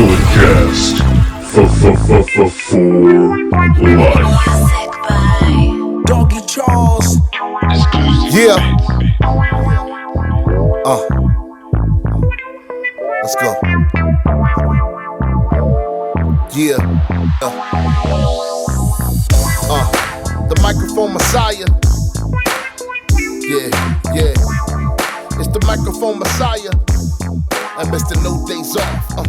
Phillipcast for life. Doggy Charles. Yeah. Let's go. Yeah. The microphone messiah. Yeah. It's the microphone messiah. And Mr. No Days Off.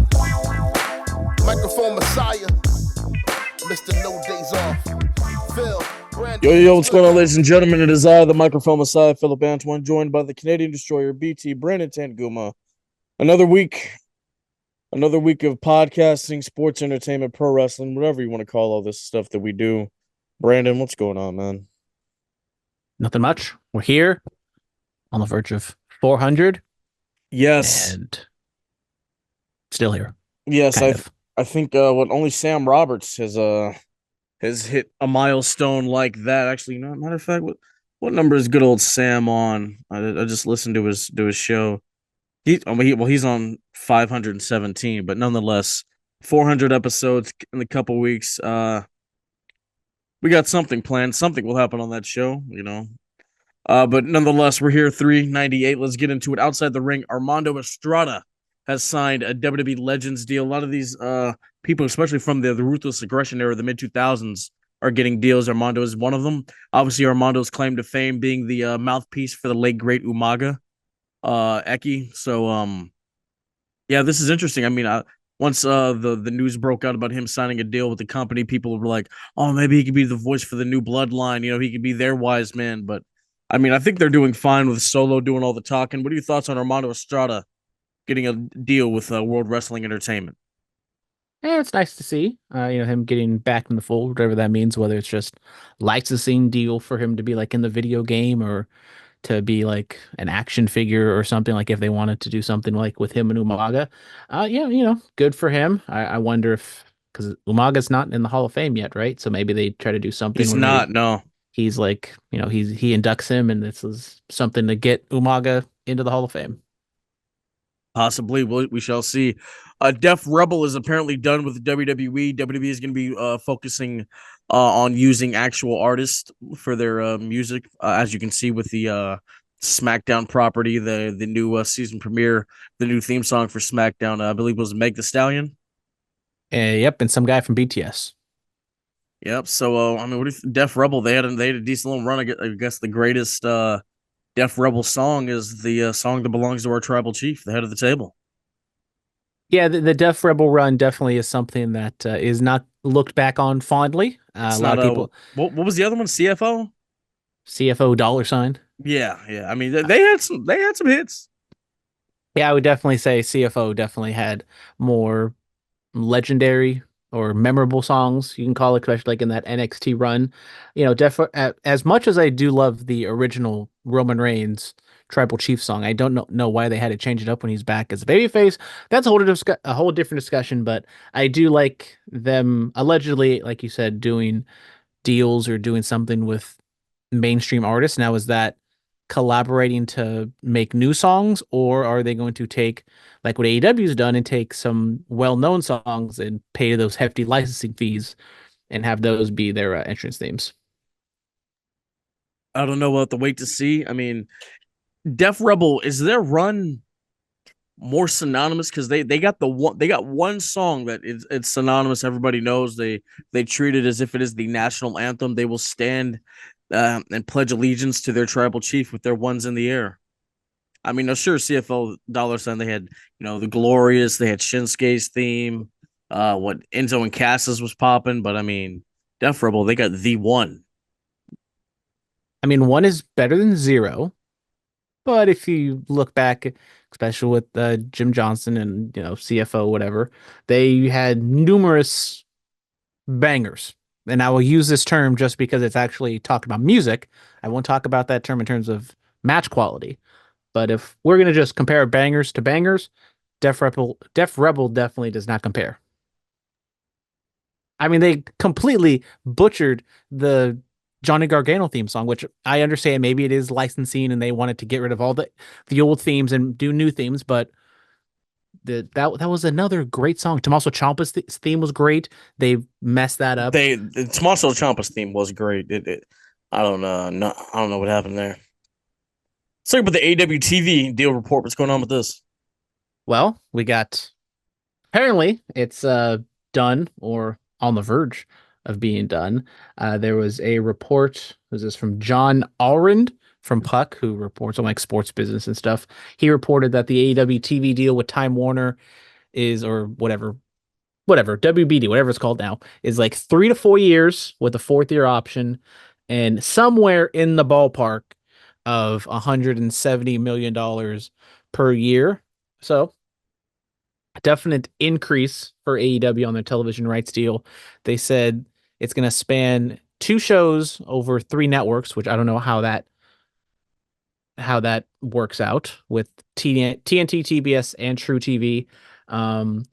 Microphone messiah. Mr. No Days Off. Phil. Yo, what's going on, ladies and gentlemen? It is I, the microphone messiah, Phillip Antoine, joined by the Canadian Destroyer, BT, Brandon Tanguma. Another week of podcasting, sports, entertainment, pro wrestling, whatever you want to call all this stuff that we do. Brandon, what's going on, man? Nothing much. We're here on the verge of 400. Yes. And still here. Yes, I think only Sam Roberts has hit a milestone like that. Actually, no, matter of fact, what number is good old Sam on? I just listened to his show. He's on 517, but nonetheless, 400 episodes in a couple weeks. We got something planned. Something will happen on that show, you know. But nonetheless, we're here 398. Let's get into it. Outside the ring, Armando Estrada has signed a WWE Legends deal. A lot of these people, especially from the Ruthless Aggression era, the mid-2000s, are getting deals. Armando is one of them. Obviously, Armando's claim to fame being the mouthpiece for the late, great Umaga Eki. So, yeah, this is interesting. I mean, once the news broke out about him signing a deal with the company, people were like, oh, maybe he could be the voice for the new bloodline. You know, he could be their wise man. But, I mean, I think they're doing fine with Solo doing all the talking. What are your thoughts on Armando Estrada getting a deal with World Wrestling Entertainment? Yeah, it's nice to see, him getting back in the fold, whatever that means, whether it's just licensing deal for him to be like in the video game or to be like an action figure or something, like if they wanted to do something like with him and Umaga. Good for him. I wonder if, because Umaga's not in the Hall of Fame yet, right? So maybe they try to do something. He's not, no. He's like, he inducts him and this is something to get Umaga into the Hall of Fame. Possibly, we shall see. Def Rebel is apparently done with WWE. WWE is going to be focusing on using actual artists for their music, as you can see with the SmackDown property, the new season premiere, the new theme song for SmackDown. I believe it was Meg Thee Stallion. Yep, and some guy from BTS. Yep. So I mean, what if Def Rebel? They had a decent little run. I guess the greatest Def Rebel song is the song that belongs to our tribal chief, the head of the table. Yeah, the Def Rebel run definitely is something that is not looked back on fondly. A lot of people. What was the other one? CFO. CFO $. Yeah. I mean, they had some hits. Yeah, I would definitely say CFO definitely had more legendary or memorable songs, you can call it, especially like in that NXT run. As much as I do love the original Roman Reigns Tribal Chief song, I don't know why they had to change it up when he's back as a babyface. That's a whole different discussion, but I do like them allegedly, like you said, doing deals or doing something with mainstream artists. Now, is that collaborating to make new songs, or are they going to take like what AEW's done and take some well-known songs and pay those hefty licensing fees and have those be their entrance themes? I don't know. We'll have to wait to see. I mean, Def Rebel, is their run more synonymous? Because they got one song that it's synonymous. Everybody knows. They treat it as if it is the national anthem. They will stand and pledge allegiance to their tribal chief with their ones in the air. I mean, sure, CFO $. They had, the Glorious. They had Shinsuke's theme. What Enzo and Cass's was popping, but I mean, Def Rebel, they got the one. I mean, one is better than zero, but if you look back, especially with Jim Johnson and CFO, whatever, they had numerous bangers. And I will use this term just because it's actually talking about music. I won't talk about that term in terms of match quality. But if we're going to just compare bangers to bangers, Def Rebel definitely does not compare. I mean, they completely butchered the Johnny Gargano theme song, which I understand maybe it is licensing and they wanted to get rid of all the old themes and do new themes, but that was another great song. Tommaso Ciampa's theme was great. They messed that up. Tommaso Ciampa's theme was great. I don't know. No, I don't know what happened there. Let's talk about the AEW TV deal report. What's going on with this? Well, we got apparently it's done or on the verge of being done. There was a report. Was this from John Allrand from Puck, who reports on like sports business and stuff? He reported that the AEW TV deal with Time Warner is, or whatever WBD, whatever it's called now, is like 3 to 4 years with a fourth year option, and somewhere in the ballpark of $170 million per year. So definite increase for AEW on their television rights deal. They said it's going to span 2 shows over 3 networks, which I don't know how that works out with TNT, TBS, and True TV. Um,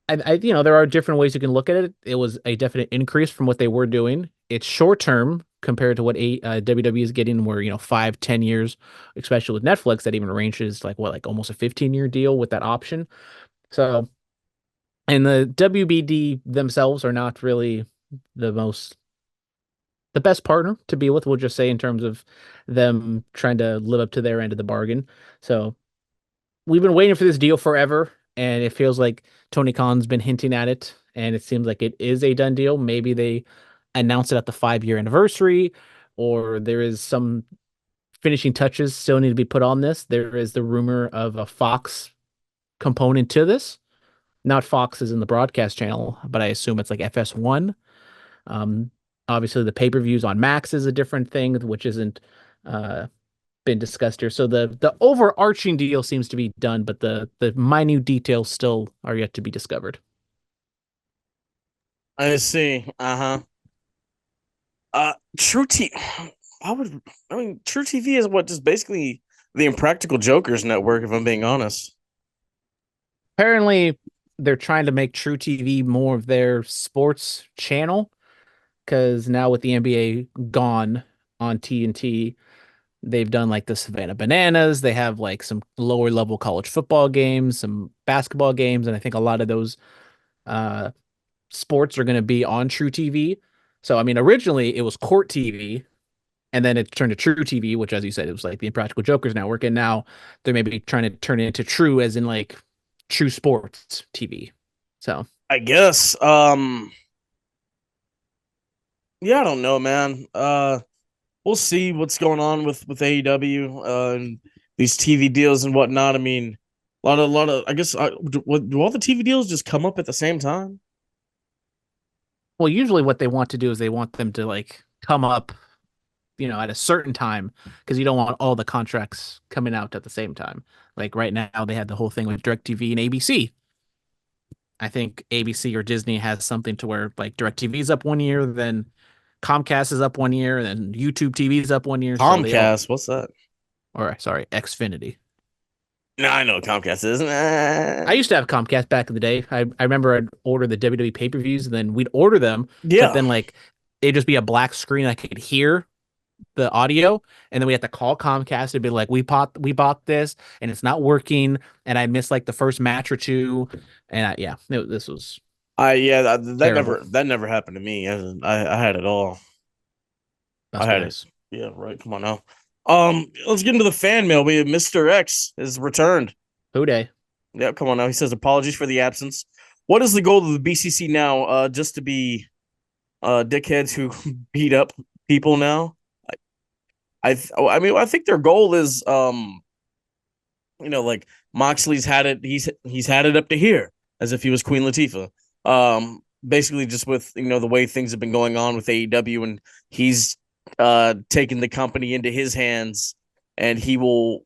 there are different ways you can look at it. It was a definite increase from what they were doing. It's short term compared to what WWE is getting, where 5-10 years, especially with Netflix, that even ranges like almost a 15-year deal with that option. So, and the WBD themselves are not really the best partner to be with, we'll just say, in terms of them trying to live up to their end of the bargain. So we've been waiting for this deal forever, and it feels like Tony Khan's been hinting at it, and it seems like it is a done deal. Maybe they announce it at the 5-year anniversary, or there is some finishing touches still need to be put on this. There is the rumor of a Fox component to this. Not Fox is in the broadcast channel, but I assume it's like FS1. Um, Obviously, the pay-per-views on Max is a different thing, which isn't been discussed here. So the overarching deal seems to be done, but the minute details still are yet to be discovered. I see. True TV. True TV is what, just basically the Impractical Jokers network, if I'm being honest. Apparently, they're trying to make True TV more of their sports channel, because now with the NBA gone on TNT, they've done like the Savannah Bananas. They have like some lower level college football games, some basketball games, and I think a lot of those uh, sports are going to be on True TV. So, I mean, originally it was Court TV, and then it turned to True TV, which, as you said, it was like the Impractical Jokers network, and now they're maybe trying to turn it into True, as in like True Sports TV. So, I guess. Yeah, I don't know, man. We'll see what's going on with AEW and these TV deals and whatnot. I mean, a lot of. I guess do all the TV deals just come up at the same time? well, usually what they want to do is they want them to like come up, at a certain time, because you don't want all the contracts coming out at the same time. Like right now, they had the whole thing with DirecTV and ABC. I think ABC or Disney has something to where like DirecTV is up 1 year, then Comcast is up 1 year, and then YouTube TV is up 1 year. Comcast, what's that? Or sorry, Xfinity. No, I know what Comcast is. I used to have Comcast back in the day. I remember I'd order the WWE pay-per-views, and then we'd order them. Yeah. But then like it'd just be a black screen. I could hear the audio, and then we had to call Comcast and be like, we bought this and it's not working, and I missed like the first match or two, and this was that never happened to me. I had it all. that's I had nice. it. Yeah, right. Come on now. Let's get into the fan mail. We have Mr. X has returned. Who day? Yeah, come on now. He says apologies for the absence. What is the goal of the BCC now? Just to be dickheads who beat up people now? I think their goal is like Moxley's had it. He's had it up to here, as if he was Queen Latifah. Basically just with the way things have been going on with AEW, and he's taken the company into his hands, and he will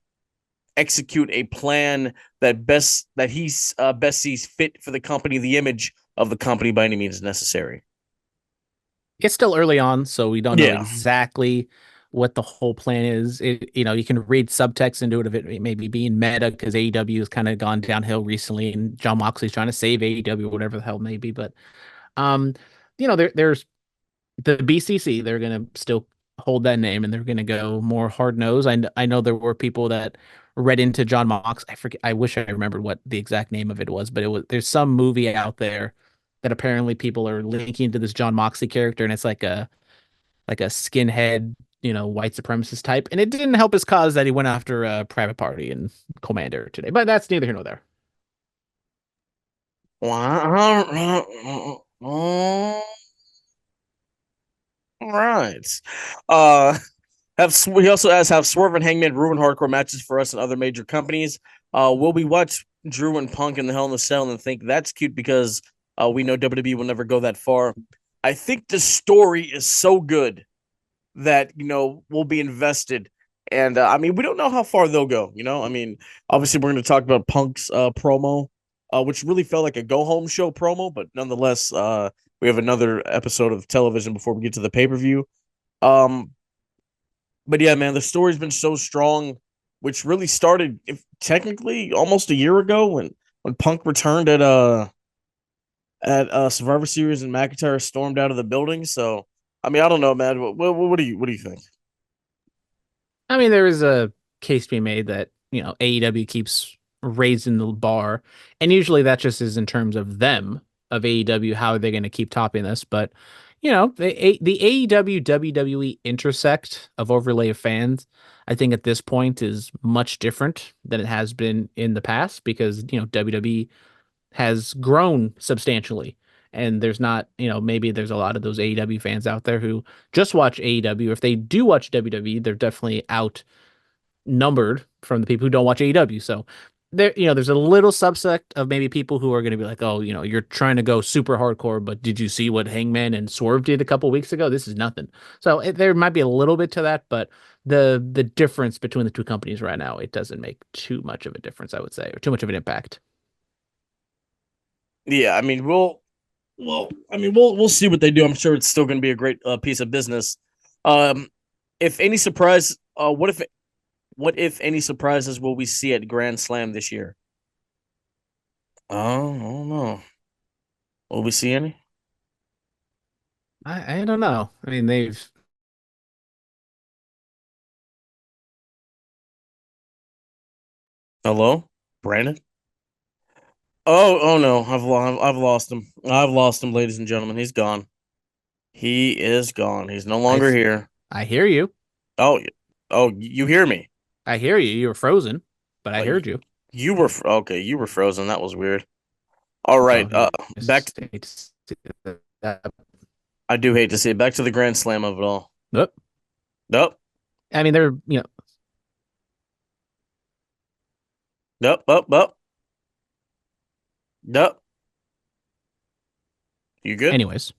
execute a plan that he best sees fit for the company, the image of the company, by any means necessary. It's still early on, so we don't know exactly what the whole plan is. You can read subtext into it of it maybe being meta, because AEW has kind of gone downhill recently, and John Moxley's trying to save AEW, whatever the hell it may be. But there's the BCC. They're gonna still hold that name and they're going to go more hard nosed. I know there were people that read into John Mox. I forget. I wish I remembered what the exact name of it was, but there's some movie out there that apparently people are linking to this John Moxley character, and it's like a skinhead, white supremacist type. And it didn't help his cause that he went after a Private Party and Commander today. But that's neither here nor there. All right. Uh, he also asks, have Swerve and Hangman ruin hardcore matches for us and other major companies? Will we watch Drew and Punk in the Hell in the Cell and think that's cute because we know WWE will never go that far? I think the story is so good that we'll be invested. And I mean, we don't know how far they'll go. I mean, obviously, we're going to talk about Punk's promo, which really felt like a go home show promo, but nonetheless, we have another episode of television before we get to the pay per view. But yeah, man, the story's been so strong, which really started technically almost a year ago when Punk returned at Survivor Series and McIntyre stormed out of the building. So, I mean, I don't know, man. What do you think? I mean, there is a case to be made that, AEW keeps raising the bar. And usually that just is in terms of them, of AEW, how are they going to keep topping this? But, the AEW WWE intersect of overlay of fans, I think at this point is much different than it has been in the past because, WWE has grown substantially. And there's not, maybe there's a lot of those AEW fans out there who just watch AEW. If they do watch WWE, they're definitely outnumbered from the people who don't watch AEW. So there's a little subset of maybe people who are going to be like, oh, you're trying to go super hardcore, but did you see what Hangman and Swerve did a couple weeks ago? This is nothing. So there might be a little bit to that, but the difference between the two companies right now, it doesn't make too much of a difference, I would say, or too much of an impact. Yeah, I mean, we'll see what they do. I'm sure it's still going to be a great piece of business. If any surprise, what if any surprises will we see at Grand Slam this year? Oh, I don't know. Will we see any? I don't know. I mean, they've Hello, Brandon. Oh no, I've lost him. I've lost him, ladies and gentlemen. He's gone. He is gone. He's no I longer here. I hear you. Oh, you hear me? I hear you. You were frozen, but I Oh, heard you. you were okay. You were frozen. That was weird. All right. Oh, yeah. Back. I do hate to see it. Back to the Grand Slam of it all. Nope. Nope. I mean, they're Nope. Nope. Nope. Nope. You good? anyways.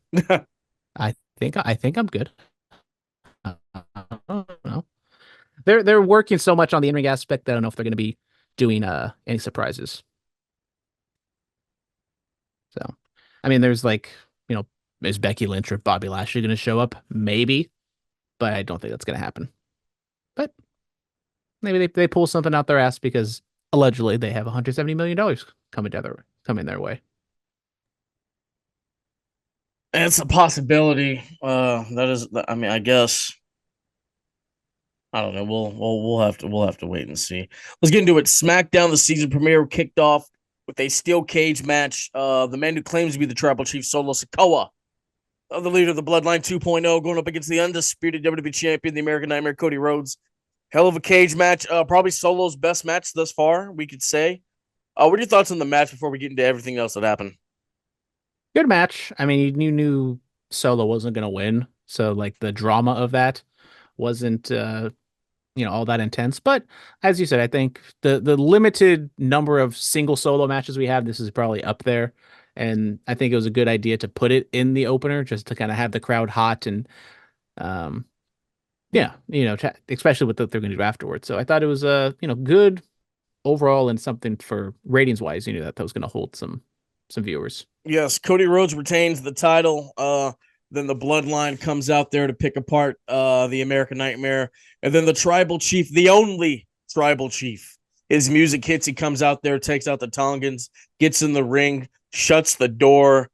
I think I'm good. I don't know. They're working so much on the in-ring aspect that I don't know if they're going to be doing any surprises. So, I mean, there's like, is Becky Lynch or Bobby Lashley going to show up? Maybe, but I don't think that's going to happen. But maybe they pull something out their ass because allegedly they have $170 million coming their way. It's a possibility. That is. I mean, I guess. I don't know. We'll have to wait and see. Let's get into it. SmackDown, the season premiere kicked off with a steel cage match. The man who claims to be the Tribal Chief, Solo Sikoa, the leader of the Bloodline 2.0, going up against the undisputed WWE Champion, the American Nightmare, Cody Rhodes. Hell of a cage match. Probably Solo's best match thus far, we could say. What are your thoughts on the match before we get into everything else that happened? Good match. I mean, you knew Solo wasn't going to win, so like the drama of that wasn't all that intense. But as you said, I think the limited number of single solo matches we have, this is probably up there. And I think it was a good idea to put it in the opener just to kind of have the crowd hot and um yeah, especially with what they're going to do afterwards. So I thought it was good overall and something for ratings wise, that was going to hold some viewers. Yes, Cody Rhodes retains the title. Then the Bloodline comes out there to pick apart the American Nightmare. And then the Tribal Chief, the only Tribal Chief, his music hits. He comes out there, takes out the Tongans, gets in the ring, shuts the door,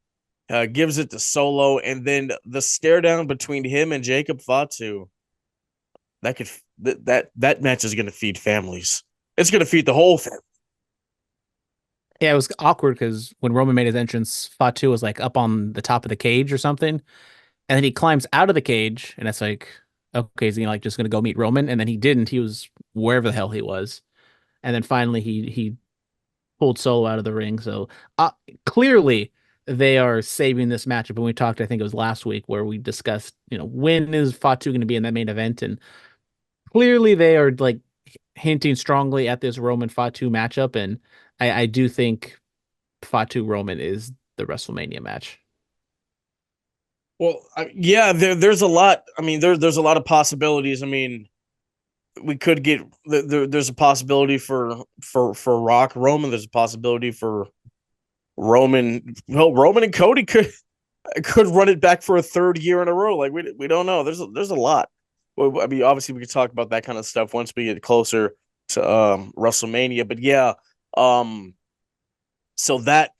gives it to Solo. And then the stare down between him and Jacob Fatu. that match is going to feed families. It's going to feed the whole family. Yeah, it was awkward because when Roman made his entrance, Fatu was like up on the top of the cage or something, and then he climbs out of the cage, and it's like, okay, is he like just gonna go meet Roman? And then he didn't. He was wherever the hell he was, and then finally he pulled Solo out of the ring. So uh, clearly they are saving this matchup. And we talked, I think it was last week, where we discussed, when is Fatu going to be in that main event, and clearly they are like hinting strongly at this Roman Fatu matchup, and I do think Fatu Roman is the WrestleMania match. Well, yeah, there's a lot. I mean, there's a lot of possibilities. I mean, we could get there's a possibility for Rock Roman. There's a possibility for Roman. Well, Roman and Cody could run it back for a third year in a row. Like we don't know. There's a lot. Well, I mean, obviously we could talk about that kind of stuff once we get closer to WrestleMania. But yeah, so that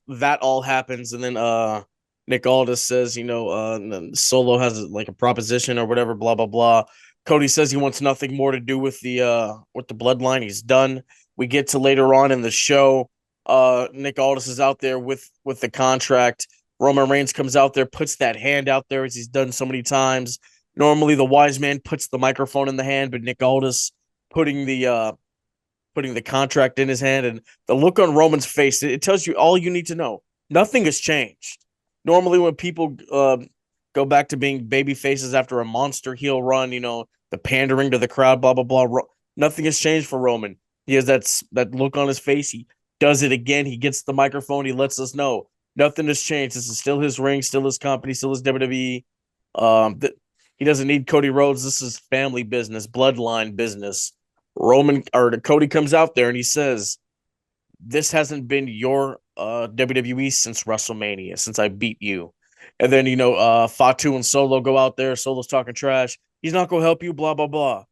all happens, and then Nick Aldis says, Solo has like a proposition or whatever, blah blah blah. Cody says he wants nothing more to do with the bloodline. He's done. We get to later on in the show. Nick Aldis is out there with the contract. Roman Reigns comes out there, puts that hand out there as he's done so many times. Normally, the wise man puts the microphone in the hand, but Nick Aldis putting the contract in his hand, and the look on Roman's face, it tells you all you need to know. Nothing has changed. Normally, when people go back to being baby faces after a monster heel run, the pandering to the crowd, blah, blah, blah, nothing has changed for Roman. He has that look on his face. He does it again. He gets the microphone. He lets us know nothing has changed. This is still his ring, still his company, still his WWE. He doesn't need Cody Rhodes. This is family business, bloodline business. Cody comes out there and he says, this hasn't been your WWE since WrestleMania, since I beat you. And then, Fatu and Solo go out there. Solo's talking trash. He's not going to help you, blah, blah, blah.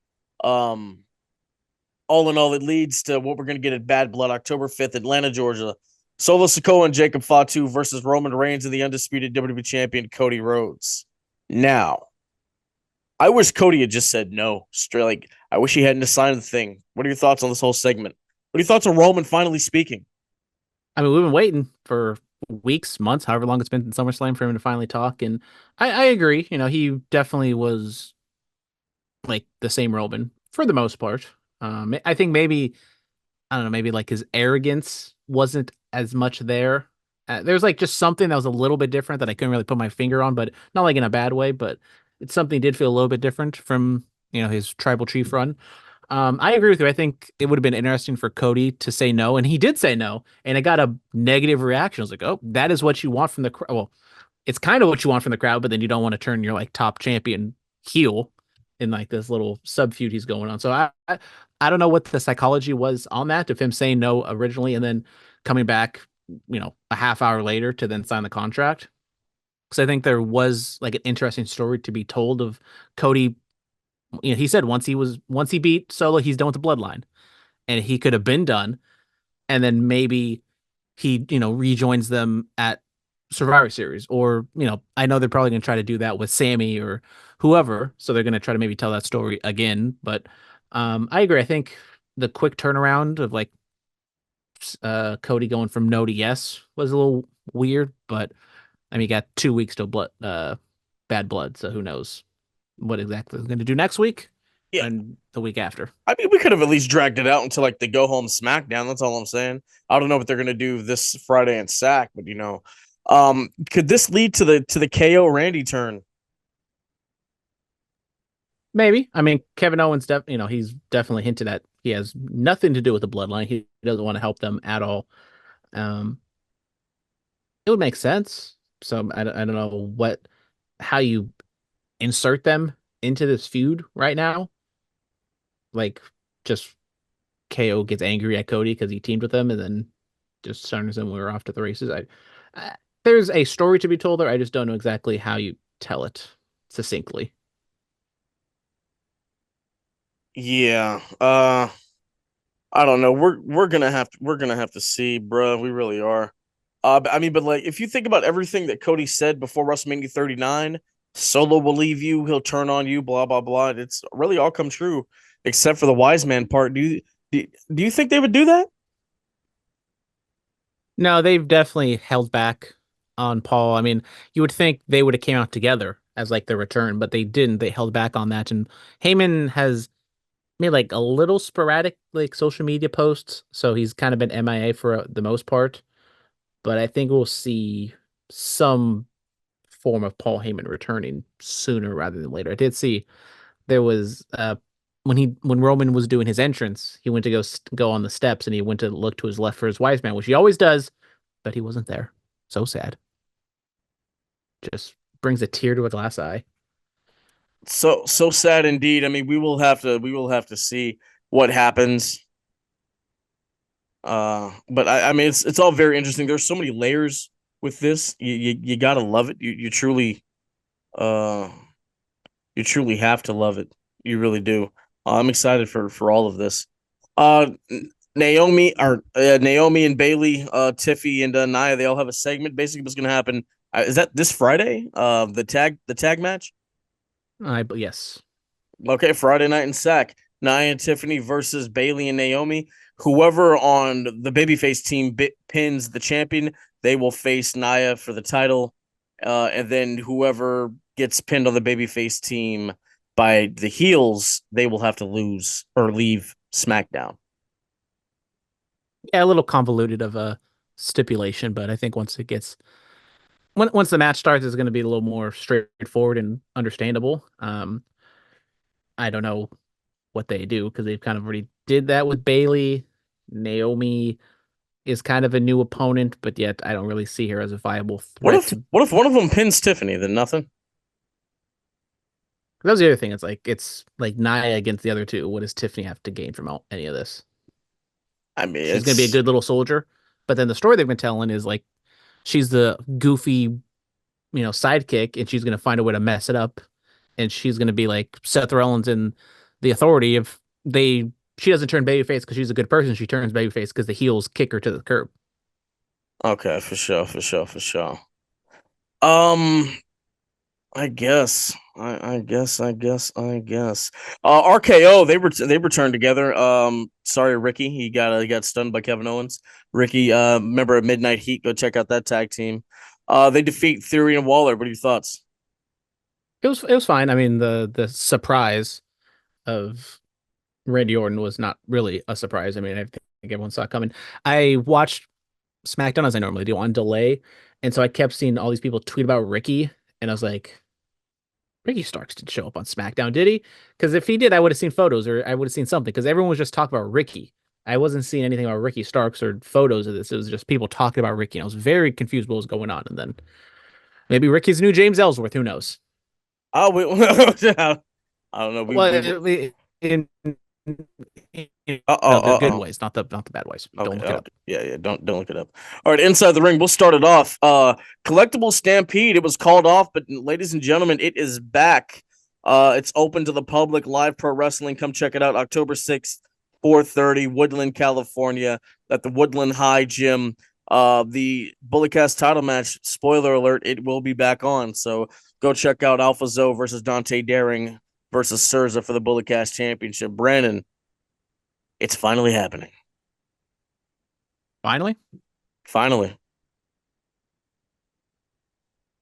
All in all, it leads to what we're going to get at Bad Blood, October 5th, Atlanta, Georgia. Solo Sikoa and Jacob Fatu versus Roman Reigns and the undisputed WWE champion, Cody Rhodes. Now, I wish Cody had just said no. Straight, like, I wish he hadn't signed the thing. What are your thoughts on this whole segment? What are your thoughts on Roman finally speaking? I mean, we've been waiting for weeks, months, however long it's been in SummerSlam for him to finally talk. And I agree. He definitely was like the same Roman for the most part. I think maybe, I don't know, maybe like his arrogance wasn't as much there. There's like just something that was a little bit different that I couldn't really put my finger on, but not like in a bad way, but it's something did feel a little bit different from, his Tribal Chief run. I agree with you. I think it would have been interesting for Cody to say no, and he did say no, and it got a negative reaction. I was like, oh, that is what you want from the crowd. Well, it's kind of what you want from the crowd, but then you don't want to turn your like top champion heel in like this little sub feud he's going on. So I don't know what the psychology was on that, of him saying no originally and then coming back, a half hour later to then sign the contract. Because I think there was like an interesting story to be told of Cody. He said once he beat Solo, he's done with the bloodline, and he could have been done, and then maybe he rejoins them at Survivor Series, or I know they're probably going to try to do that with Sammy or whoever, so they're going to try to maybe tell that story again. But I agree. I think the quick turnaround of like Cody going from no to yes was a little weird, but I mean, he got 2 weeks till Bad Blood, so who knows what exactly he's going to do next week and the week after. I mean, we could have at least dragged it out until like the go home SmackDown. That's all I'm saying. I don't know what they're going to do this Friday in SAC, but could this lead to the KO Randy turn? Maybe. I mean, Kevin Owens, he's definitely hinted at he has nothing to do with the bloodline. He doesn't want to help them at all. It would make sense. So I don't know how you insert them into this feud right now. Like, just KO gets angry at Cody because he teamed with him, and then just turns him. We're off to the races. There's a story to be told there. I just don't know exactly how you tell it succinctly. Yeah. I don't know. We're gonna have to see, bro. We really are. I mean, but like, if you think about everything that Cody said before WrestleMania 39, Solo will leave you. He'll turn on you. Blah blah blah. It's really all come true, except for the wise man part. Do you think they would do that? No, they've definitely held back on Paul. I mean, you would think they would have came out together as like their return, but they didn't. They held back on that. And Heyman has made like a little sporadic like social media posts, so he's kind of been MIA for the most part. But I think we'll see some form of Paul Heyman returning sooner rather than later. I did see there was when Roman was doing his entrance, he went to go on the steps and he went to look to his left for his wise man, which he always does, but he wasn't there. So sad. Just brings a tear to a glass eye. So sad indeed. I mean, we will have to see what happens. But I mean, it's all very interesting. There's so many layers with this. You gotta love it. Uh you truly have to love it. You really do. I'm excited for all of this. Uh, Naomi and Bailey, Tiffy and Nia, they all have a segment. Basically, what's going to happen? Is that this Friday? The tag match. Yes. Okay, Friday night in Sac. Nia and Tiffany versus Bailey and Naomi. Whoever on the babyface team pins the champion, they will face Nia for the title. And then whoever gets pinned on the babyface team by the heels, they will have to lose or leave SmackDown. Yeah, a little convoluted of a stipulation, but I think once the match starts, it's going to be a little more straightforward and understandable. I don't know what they do because they've kind of already did that with Bailey. Naomi is kind of a new opponent, but yet I don't really see her as a viable What threat if to. what if one of them pins Tiffany? Then nothing. That was the other thing. It's like Nia against the other two. What does Tiffany have to gain from any of this? I mean, She's going to be a it's good little soldier, but then the story they've been telling is like she's the goofy, sidekick, and she's going to find a way to mess it up, and she's going to be like Seth Rollins in The Authority. If they She doesn't turn babyface because she's a good person, she turns babyface because the heels kick her to the curb. okay for sure, for sure, for sure. Um, I guess. I guess. RKO, they returned together. Sorry, Ricky. He got stunned by Kevin Owens. Ricky, member of Midnight Heat. Go check out that tag team. They defeat Theory and Waller. What are your thoughts? It was fine. I mean, the surprise of Randy Orton was not really a surprise. I mean, I think everyone saw it coming. I watched SmackDown as I normally do on delay, and so I kept seeing all these people tweet about Ricky, and I was like, Ricky Starks didn't show up on SmackDown, did he? Because if he did, I would have seen photos or I would have seen something. Because everyone was just talking about Ricky. I wasn't seeing anything about Ricky Starks or photos of this. It was just people talking about Ricky. And I was very confused what was going on. And then maybe Ricky's new James Ellsworth. Who knows? Oh, we, I don't know. Well, the good ways, not the bad ways. Don't Okay, look it up. okay. Yeah. Don't look it up. All right, inside the ring, we'll start it off. Collectible Stampede. It was called off, but ladies and gentlemen, it is back. It's open to the public. Live Pro Wrestling. Come check it out. October 6th, 4:30, Woodland, California, at the Woodland High Gym. The Bulletcast title match. Spoiler alert: it will be back on. So go check out Alpha Zoe versus Dante Daring versus Surza for the Bulletcast Championship. Brandon, it's finally happening. Finally, Finally.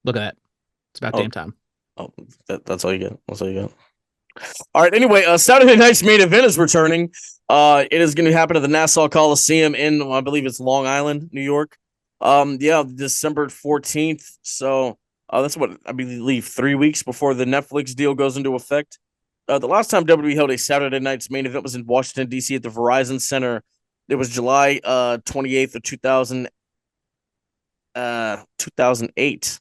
look at that. It's about Oh, damn time. oh, that's all you get. That's all you get. All right. Anyway, Saturday night's main event is returning. It is going to happen at the Nassau Coliseum in, I believe it's Long Island, New York. Yeah, December 14th. So that's what I believe 3 weeks before the Netflix deal goes into effect. The last time WWE held a Saturday night's main event was in Washington D.C. at the Verizon Center. It was July 28th of 2008.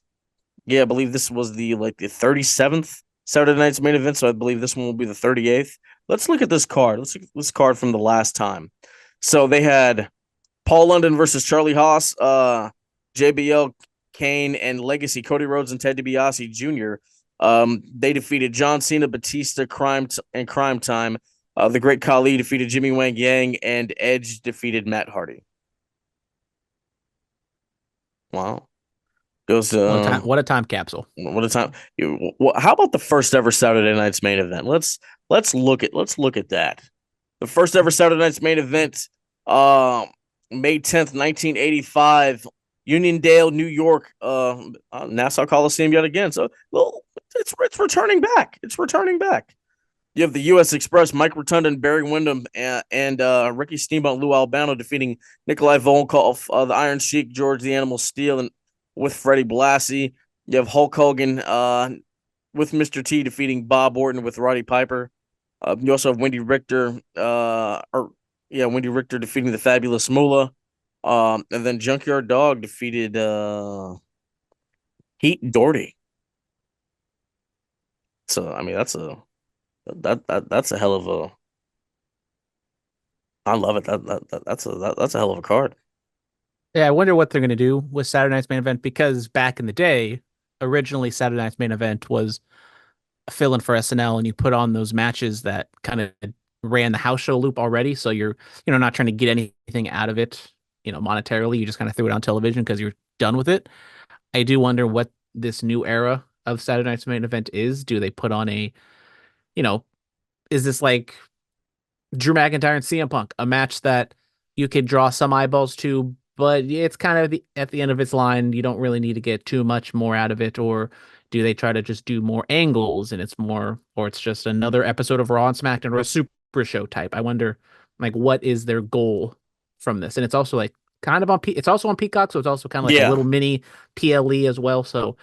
Yeah, I believe this was the 37th Saturday night's main event, so I believe this one will be the 38th. Let's look at this card. Let's look at this card from the last time. So they had Paul London versus Charlie Haas, JBL, Kane, and Legacy, Cody Rhodes and Ted DiBiase Jr. They defeated John Cena, Batista, Crime Time. The Great Khali defeated Jimmy Wang Yang, and Edge defeated Matt Hardy. Wow. It was What a time capsule. what a time. How about the first ever Saturday night's main event? Let's look at that. The first ever Saturday night's main event, May 10th, 1985, Uniondale, New York, Nassau Coliseum yet again. So, well, it's returning back. It's returning back. You have the U.S. Express, Mike Rotunda and Barry Windham, and Ricky Steamboat and Lou Albano defeating Nikolai Volkov, the Iron Sheik, George the Animal Steel, and with Freddie Blassie. You have Hulk Hogan with Mr. T defeating Bob Orton with Roddy Piper. You also have Wendy Richter, Wendy Richter defeating the Fabulous Moolah. And then Junkyard Dog defeated Heat Doherty. So I mean that's a hell of a. I love it. That's a hell of a card. Yeah, I wonder what they're gonna do with Saturday Night's Main Event, because back in the day, originally Saturday Night's Main Event was a fill-in for SNL, and you put on those matches that kind of ran the house show loop already. So you're not trying to get anything out of it, monetarily. You just kind of threw it on television because you're done with it. I do wonder what this new era of Saturday Night's Main Event is. Do they put on a, is this like Drew McIntyre and CM Punk, a match that you could draw some eyeballs to, but it's kind of at the end of its line. You don't really need to get too much more out of it. Or do they try to just do more angles and or it's just another episode of Raw and SmackDown or a Super Show type? I wonder, like, what is their goal from this? And it's also like kind of it's also on Peacock, so it's also kind of like a little mini PLE as well. So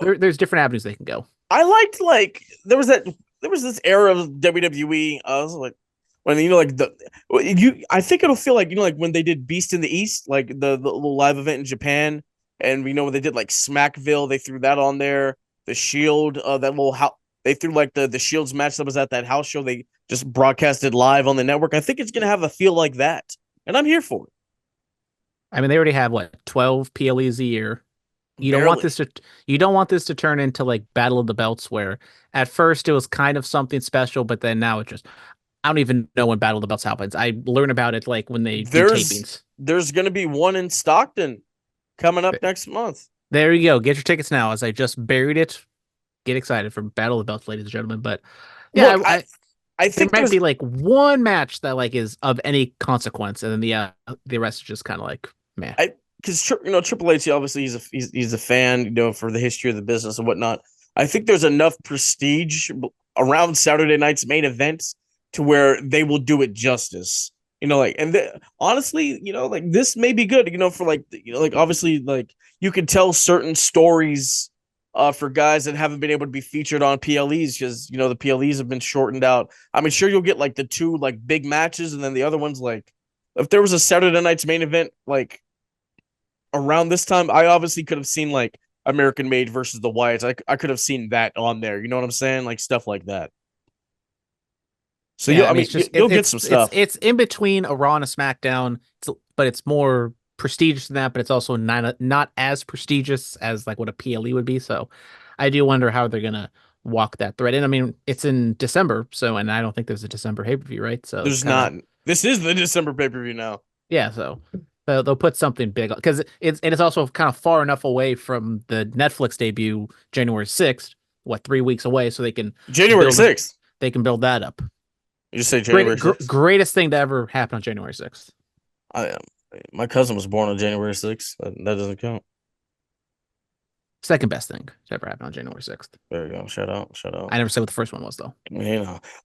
there's different avenues they can go. I liked, like, there was this era of WWE. I was like, when I think it'll feel like like when they did Beast in the East, like the little live event in Japan, and when they did like Smackville, they threw that on there. The Shield, that little they threw like the Shield's match that was at that house show. They just broadcasted live on the network. I think it's gonna have a feel like that, and I'm here for it. I mean, they already have 12 PLEs a year. You don't want this to turn into like Battle of the Belts, where at first it was kind of something special, but then now it just, I don't even know when Battle of the Belts happens. I learn about it like when they do tapings. There's going to be one in Stockton coming up next month. There you go. Get your tickets now, as I just buried it. Get excited for Battle of the Belts, ladies and gentlemen. But yeah, look, I think there might be like one match that like is of any consequence, and then the rest is just kind of like meh. Because Triple H, obviously he's a fan, for the history of the business and whatnot. I think there's enough prestige around Saturday night's main events to where they will do it justice. Honestly, this may be good, for obviously, you can tell certain stories for guys that haven't been able to be featured on PLEs, because, the PLEs have been shortened out. I mean, sure, you'll get like the two like big matches, and then the other ones, like if there was a Saturday night's main event, like around this time, I obviously could have seen like American Made versus the Wyatts. I could have seen that on there. You know what I'm saying? Like stuff like that. So you'll get some stuff. It's in between a Raw and a SmackDown, but it's more prestigious than that. But it's also not as prestigious as like what a PLE would be. So I do wonder how they're gonna walk that thread. And I mean, it's in December, and I don't think there's a December pay-per-view, right? So there's not. This is the December pay-per-view now. Yeah, so they'll put something big, because it's also kind of far enough away from the Netflix debut January 6th. 3 weeks away, so they can January 6th. They can build that up. You just say January 6th. Greatest thing to ever happen on January 6th. My cousin was born on January 6th. That doesn't count. Second best thing to ever happen on January 6th. There you go. Shout out. I never said what the first one was, though.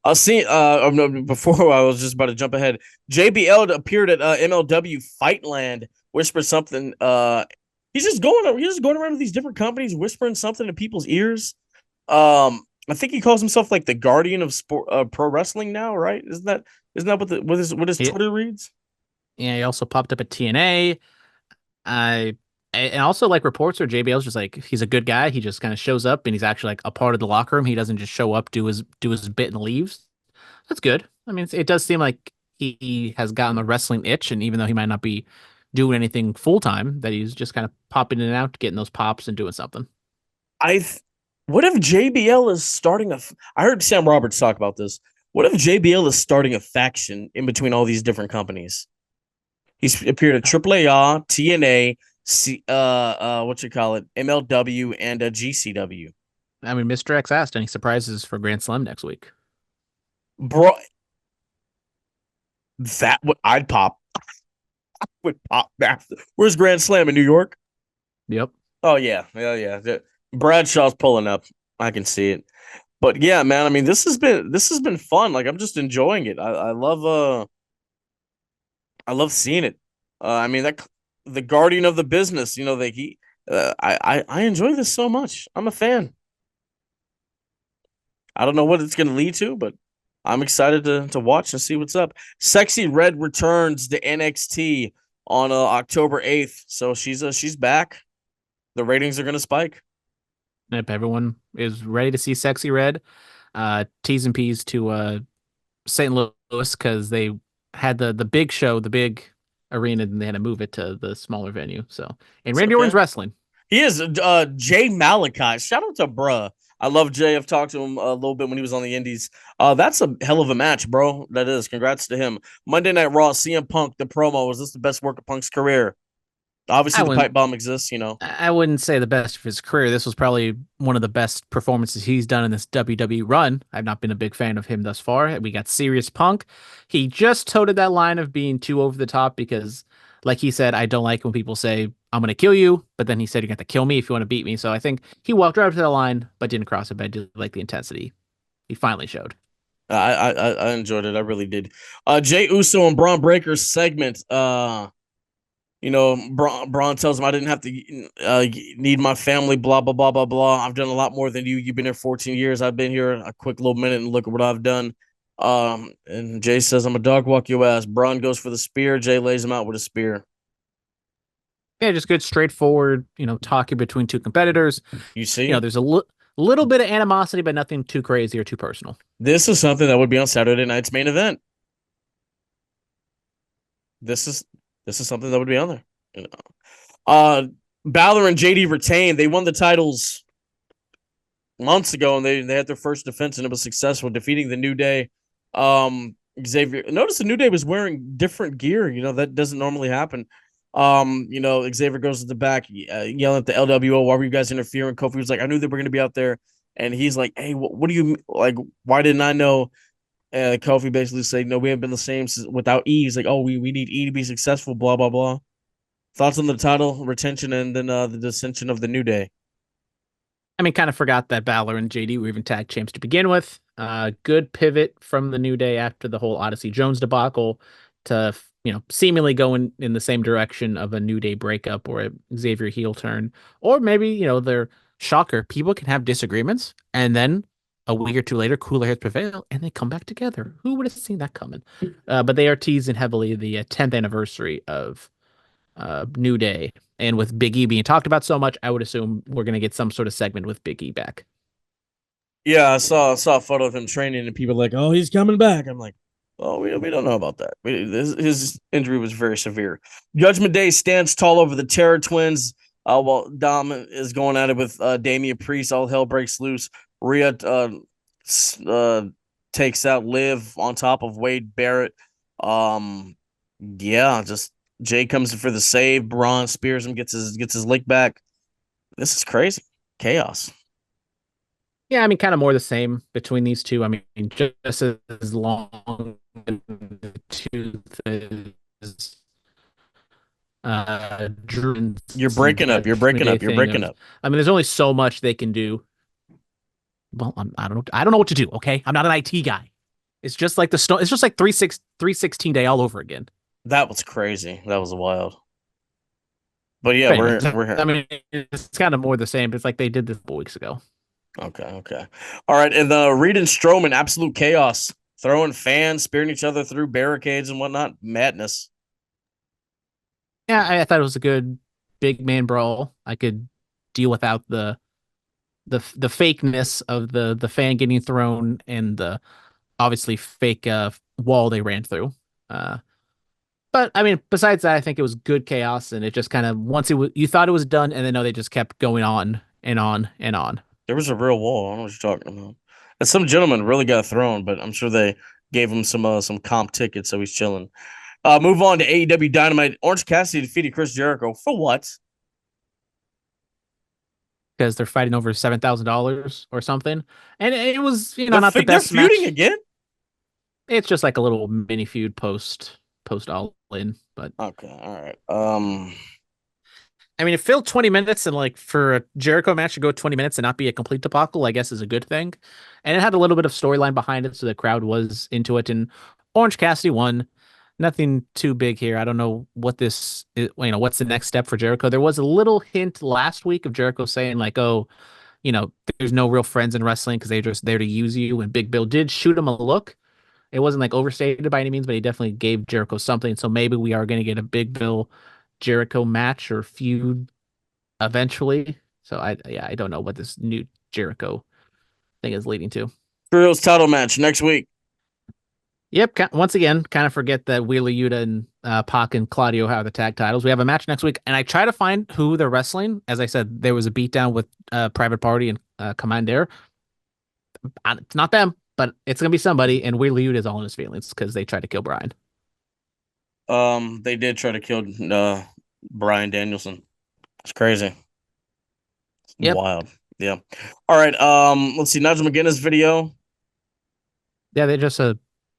I'll see. Before I was just about to jump ahead. JBL appeared at MLW Fightland, whispered something. He's just going around to these different companies, whispering something in people's ears. I think he calls himself like the guardian of sport, pro wrestling now, right? Isn't that what his Twitter reads? Yeah, he also popped up at TNA. And also, like, reports are JBL's just like, he's a good guy. He just kind of shows up, and he's actually like a part of the locker room. He doesn't just show up, do his bit, and leaves. That's good. I mean, it does seem like he has gotten the wrestling itch, and even though he might not be doing anything full time, that he's just kind of popping in and out, getting those pops and doing something. What if JBL is starting I heard Sam Roberts talk about this. What if JBL is starting a faction in between all these different companies? He's appeared at AAA, TNA, what you call it, MLW and GCW. I mean, Mr. X asked any surprises for Grand Slam next week. Bro, that would I'd pop. Would pop back. Where's Grand Slam in New York? Yep. Oh yeah. Bradshaw's pulling up. I can see it. But yeah, man, I mean this has been fun. Like I'm just enjoying it. I love seeing it. I mean that the guardian of the business, I enjoy this so much. I'm a fan. I don't know what it's going to lead to, but I'm excited to watch and see what's up. Sexy Red returns to NXT on October 8th, so she's back. The ratings are going to spike. If everyone is ready to see Sexy Red, T's and P's to St. Louis because they had the big show, the big arena, and they had to move it to the smaller venue. So, and Randy Orton's wrestling. He is Jay Malachi. Shout out to bruh. I love Jay. I've talked to him a little bit when he was on the Indies. That's a hell of a match, bro. That is. Congrats to him. Monday Night Raw, CM Punk, the promo. Was this the best work of Punk's career? Obviously, the pipe bomb exists, I wouldn't say the best of his career. This was probably one of the best performances he's done in this WWE run. I've not been a big fan of him thus far. We got Serious Punk. He just toted that line of being too over the top because, like he said, I don't like when people say, I'm going to kill you, but then he said, you're going to kill me if you want to beat me. So I think he walked right up to that line, but didn't cross it. But I did like the intensity he finally showed. I enjoyed it. I really did. Jay Uso and Braun Breaker's segment. Braun tells him I didn't have to need my family, blah, blah, blah, blah, blah. I've done a lot more than you. You've been here 14 years. I've been here a quick little minute and look at what I've done. And Jay says, I'm a dog walk your ass. Braun goes for the spear. Jay lays him out with a spear. Yeah, just good, straightforward, talking between two competitors. You see? There's a little bit of animosity, but nothing too crazy or too personal. This is something that would be on Saturday night's main event. This is something that would be on there. Balor and JD retained. They won the titles months ago, and they had their first defense, and it was successful, defeating the New Day. Xavier, notice the New Day was wearing different gear. That doesn't normally happen. Xavier goes to the back, yelling at the LWO, why were you guys interfering? Kofi was like, I knew they were going to be out there. And he's like, hey, what do you, like, why didn't I know? Kofi basically said, no, we haven't been the same without E. He's like, oh, we need E to be successful, blah, blah, blah. Thoughts on the title retention and then the dissension of the New Day? I mean, kind of forgot that Balor and JD were even tag champs to begin with. Good pivot from the New Day after the whole Odyssey Jones debacle to seemingly going in the same direction of a New Day breakup or a Xavier heel turn. Or maybe, they're shocker. People can have disagreements and then a week or two later, cooler heads prevail and they come back together. Who would have seen that coming? But they are teasing heavily the 10th anniversary of New Day. And with Big E being talked about so much, I would assume we're going to get some sort of segment with Big E back. Yeah, I saw a photo of him training and people are like, oh, he's coming back. I'm like, well, we don't know about that. His injury was very severe. Judgment Day stands tall over the Terror Twins. While Dom is going at it with Damian Priest, all hell breaks loose. Rhea takes out Liv on top of Wade Barrett. Just Jay comes in for the save. Braun spears him, gets his lick back. This is crazy. Chaos. Yeah, I mean, kind of more the same between these two. I mean, just as long as the tooth is You're breaking up. You're breaking up. I mean, there's only so much they can do. Well, I don't know. I don't know what to do. Okay, I'm not an IT guy. It's just like it's just like 316 day all over again. That was crazy. That was wild. But yeah, we're here. I mean, it's kind of more the same. It's like they did this 4 weeks ago. Okay. All right, and the Reed and Strowman, absolute chaos, throwing fans, spearing each other through barricades and whatnot. Madness. Yeah, I thought it was a good big man brawl. I could deal without the fakeness of the fan getting thrown and the obviously fake wall they ran through. But I mean, besides that, I think it was good chaos, and it just kind of once you thought it was done, and then no, they just kept going on and on and on. There was a real wall. I don't know what you're talking about. And some gentleman really got thrown, but I'm sure they gave him some comp tickets, so he's chilling. Move on to AEW Dynamite. Orange Cassidy defeated Chris Jericho for what? because they're fighting over $7,000 or something. And it was, not the They're best feuding match. again. It's just like a little mini feud post All In, but Okay, all right. I mean, it filled 20 minutes, and like for a Jericho match to go 20 minutes and not be a complete debacle, I guess is a good thing. And it had a little bit of storyline behind it, so the crowd was into it. And Orange Cassidy won. Nothing too big here. I don't know what this is, what's the next step for Jericho. There was a little hint last week of Jericho saying like, "Oh, there's no real friends in wrestling because they're just there to use you." And Big Bill did shoot him a look. It wasn't like overstated by any means, but he definitely gave Jericho something. So maybe we are going to get a Big Bill Jericho match or feud eventually. So I don't know what this new Jericho thing is leading to. Trios title match next week. Yep. Once again, kind of forget that Wheeler Yuta and Pac and Claudio have the tag titles. We have a match next week, and I try to find who they're wrestling. As I said, there was a beatdown with Private Party and Commander. It's not them, but it's gonna be somebody. And Wheeler Yuta is all in his feelings because they tried to kill Brian. They did try to kill Brian Danielson. It's crazy. Yep. Wild. Yeah. All right. Let's see. Nigel McGuinness video. Yeah, they're just a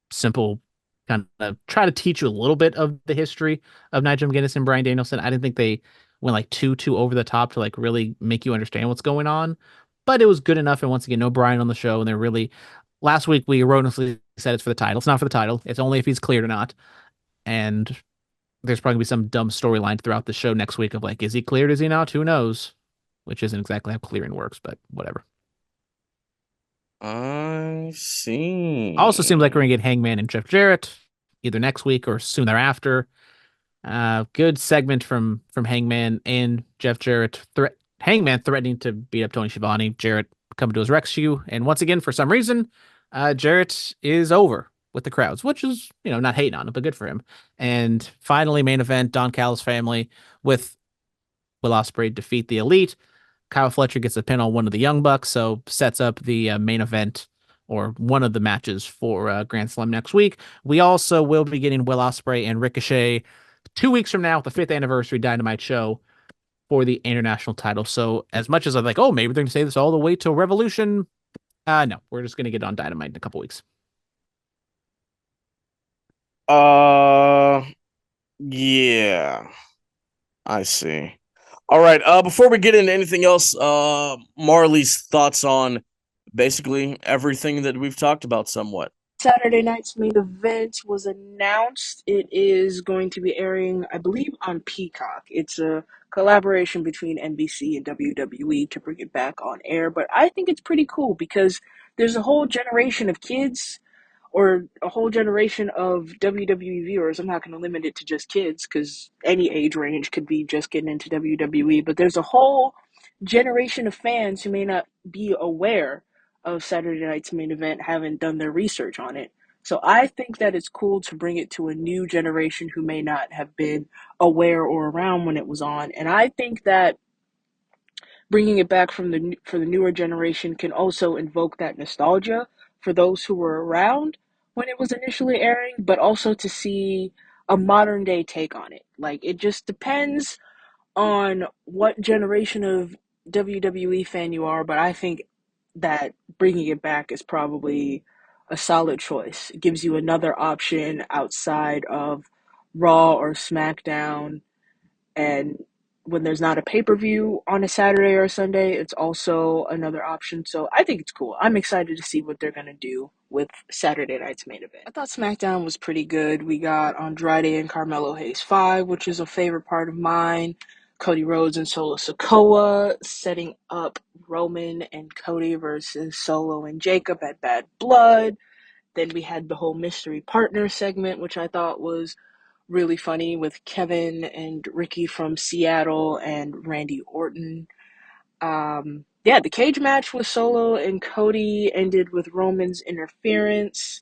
simple kind of try to teach you a little bit of the history of Nigel McGuinness and Brian Danielson. I didn't think they went like too over the top to like really make you understand what's going on, but it was good enough. And once again, no Brian on the show, and they're really. Last week we erroneously said it's for the title. It's not for the title. It's only if he's cleared or not. And there's probably gonna be some dumb storyline throughout the show next week of like, is he cleared? Is he not? Who knows? Which isn't exactly how clearing works, but whatever. I see. Also seems like we're gonna get Hangman and Jeff Jarrett either next week or soon thereafter. Good segment from Hangman and Jeff Jarrett. Hangman threatening to beat up Tony Schiavone. Jarrett coming to his rescue, and once again, for some reason, Jarrett is over with the crowds, which is not hating on him, but good for him. And finally, main event: Don Callis family with Will Ospreay defeat the Elite. Kyle Fletcher gets a pin on one of the Young Bucks, so sets up the main event or one of the matches for Grand Slam next week. We also will be getting Will Ospreay and Ricochet 2 weeks from now, the 5th anniversary Dynamite show for the international title. So as much as I'm like, oh, maybe they're going to say this all the way till Revolution, no, we're just going to get on Dynamite in a couple weeks. Yeah, I see. All right. Before we get into anything else, Marlee's thoughts on basically everything that we've talked about somewhat. Saturday night's main event was announced. It is going to be airing, I believe, on Peacock. It's a collaboration between NBC and WWE to bring it back on air, but I think it's pretty cool because there's a whole generation of kids or a whole generation of WWE viewers. I'm not going to limit it to just kids because any age range could be just getting into WWE, but there's a whole generation of fans who may not be aware of Saturday night's main event, haven't done their research on it. So I think that it's cool to bring it to a new generation who may not have been aware or around when it was on. And I think that bringing it back for the newer generation can also invoke that nostalgia for those who were around when it was initially airing, but also to see a modern day take on it. Like, it just depends on what generation of WWE fan you are, but I think that bringing it back is probably a solid choice. It gives you another option outside of Raw or SmackDown, and when there's not a pay-per-view on a Saturday or a Sunday, it's also another option. So I think it's cool. I'm excited to see what they're going to do with Saturday night's main event. I thought SmackDown was pretty good. We got Andrade and Carmelo Hayes 5, which is a favorite part of mine. Cody Rhodes and Solo Sikoa setting up Roman and Cody versus Solo and Jacob at Bad Blood. Then we had the whole mystery partner segment, which I thought was really funny with Kevin and Ricky from Seattle and Randy Orton. Yeah, the cage match with Solo and Cody ended with Roman's interference.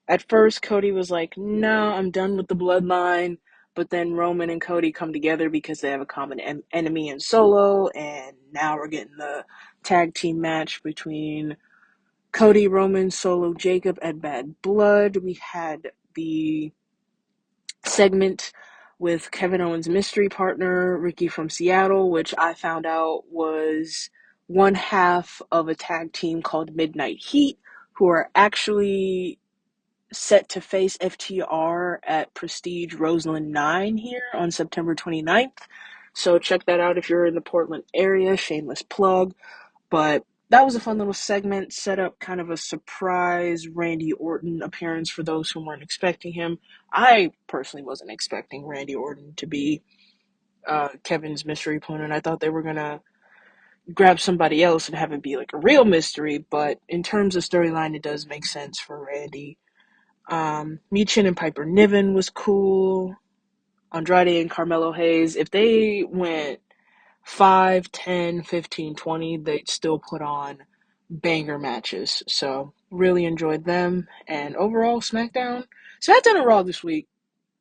At first, Cody was like, no, I'm done with the bloodline. But then Roman and Cody come together because they have a common enemy in Solo. And now we're getting the tag team match between Cody, Roman, Solo, Jacob at Bad Blood. We had the segment with Kevin Owens' mystery partner, Ricky from Seattle, which I found out was one half of a tag team called Midnight Heat, who are actually set to face FTR at Prestige Roseland 9 here on September 29th. So check that out if you're in the Portland area. Shameless plug. But that was a fun little segment, set up kind of a surprise Randy Orton appearance for those who weren't expecting him. I personally wasn't expecting Randy Orton to be Kevin's mystery opponent. I thought they were going to grab somebody else and have it be like a real mystery, but in terms of storyline, it does make sense for Randy. Michin and Piper Niven was cool. Andrade and Carmelo Hayes, if they went 5, 10, 15, 20, they'd still put on banger matches. So really enjoyed them. And overall, SmackDown and Raw this week,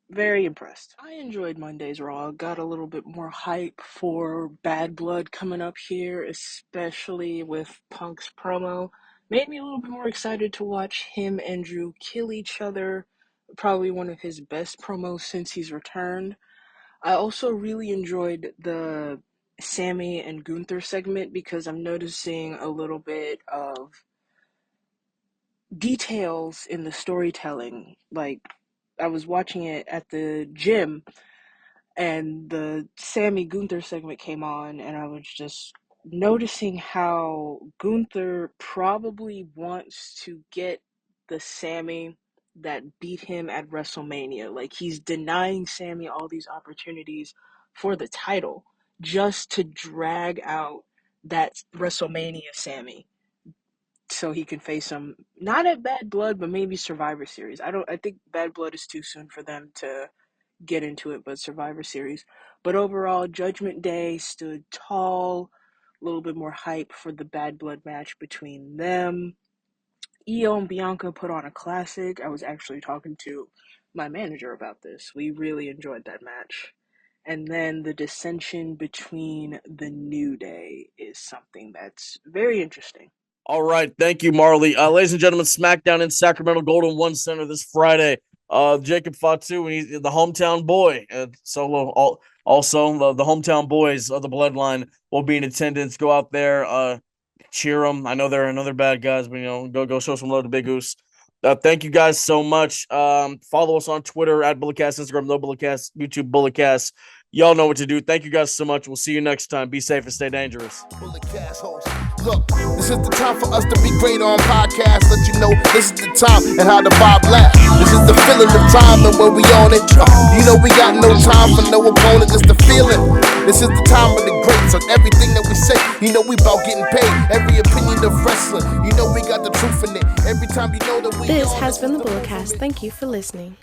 very impressed. I enjoyed Monday's Raw. Got a little bit more hype for Bad Blood coming up here, especially with Punk's promo. Made me a little bit more excited to watch him and Drew kill each other. Probably one of his best promos since he's returned. I also really enjoyed the Sammy and Gunther segment because I'm noticing a little bit of details in the storytelling. Like, I was watching it at the gym and the Sammy Gunther segment came on, and I was just noticing how Gunther probably wants to get the Sammy that beat him at WrestleMania. Like, he's denying Sammy all these opportunities for the title just to drag out that WrestleMania Sammy so he can face him not at Bad Blood, but maybe Survivor Series. I think Bad Blood is too soon for them to get into it, but Survivor Series. But overall, Judgment Day stood tall. A little bit more hype for the Bad Blood match between them. Io and Bianca put on a classic. I was actually talking to my manager about this. We really enjoyed that match. And then the dissension between the New Day is something that's very interesting. All right, thank you, Marlee. Ladies and gentlemen, SmackDown in Sacramento Golden One Center this Friday. Jacob Fatu, and he's the hometown boy. Solo, also the hometown boys of the Bloodline will be in attendance. Go out there, cheer them. I know they're another bad guys, but go show some love to Big Goose. Thank you guys so much. Follow us on Twitter at Bulletcast, Instagram No Bulletcast, YouTube Bulletcast. Y'all know what to do. Thank you guys so much. We'll see you next time. Be safe and stay dangerous. Bulletcast host. Look, this is the time for us to be great on podcasts. Let you know this is the time and how the vibe lasts. This is the feeling of time and where we on it. You know we got no time for no opponent. It's the feeling. This is the time of the greats on everything that we say. You know we about getting paid. Every opinion of wrestling. You know we got the truth in it. Every time you know that we. This has been the Bulletcast. Thank you for listening.